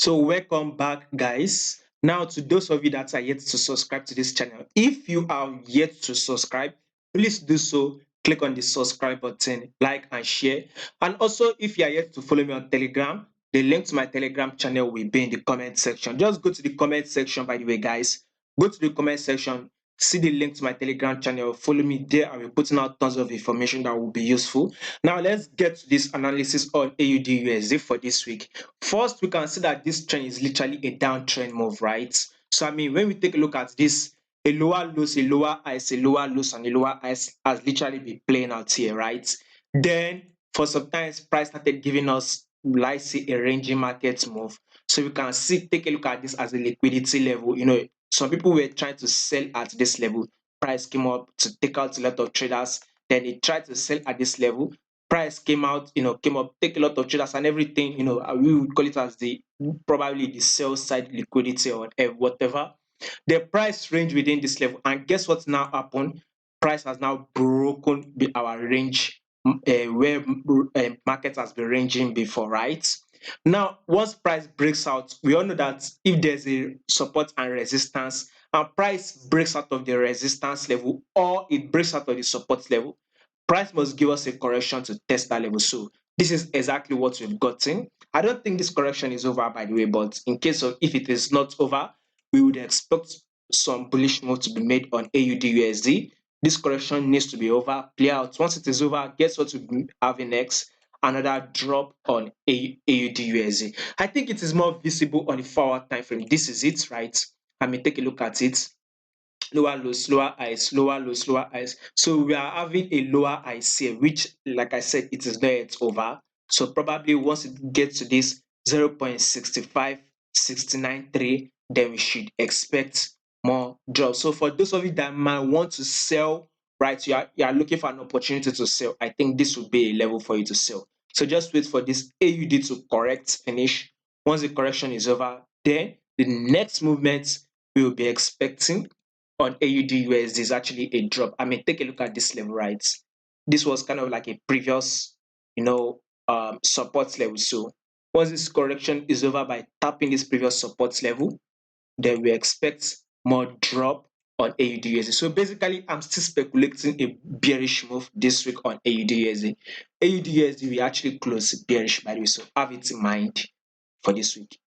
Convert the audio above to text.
So welcome back, guys. Now, to those of you that are yet to subscribe to this channel, if you are yet to subscribe, please do so. Click on the subscribe button, like and share. And also, if you are yet to follow me on Telegram, the link to my Telegram channel will be in the comment section. Just go to the comment section, by the way, guys. Go to the comment section, see the link to my Telegram channel, follow me there. I will be putting out tons of information that will be useful. Now, let's get to this analysis on AUD for this week. First, we can see that this trend is literally a downtrend move, right? So, I mean, when we take a look at this, a lower lows, a lower highs, a lower lows, and a lower highs has literally been playing out here, right? Then, for some times, price started giving us, like, say, a ranging market move. So, we can see, take a look at this as a liquidity level. Some people were trying to sell at this level. Price came up to take out a lot of traders. Then they tried to sell at this level. Price came out, came up, take a lot of traders and everything. We would call it as the probably the sell side liquidity or whatever. The price range within this level, and guess what's now happened? Price has now broken our range where market has been ranging before, right? Now, once price breaks out, we all know that if there's a support and resistance, and price breaks out of the resistance level or it breaks out of the support level, price must give us a correction to test that level. So this is exactly what we've gotten. I don't think this correction is over, by the way, but in case of if it is not over, we would expect some bullish move to be made on AUDUSD. This correction needs to be over, play out. Once it is over, guess what we'll be having next? Another drop on AUDUSD. I think it is more visible on the 4-hour time frame. This is it, right? I mean, take a look at it. Lower lows, lower highs, lower lows, lower highs. So we are having a lower highs here, which, like I said, it is not yet over. So probably once it gets to this 0.65693, then we should expect more drops. So for those of you that might want to sell, right, you are looking for an opportunity to sell, I think this would be a level for you to sell. So just wait for this AUD to correct, finish. Once the correction is over, then the next movement we will be expecting on AUD/USD is actually a drop. I mean, take a look at this level, right? This was kind of like a previous, support level. So once this correction is over by tapping this previous support level, then we expect more drop on AUD/USD. So basically, I'm still speculating a bearish move this week on AUD/USD. AUD/USD we actually close bearish, by the way, so have it in mind for this week.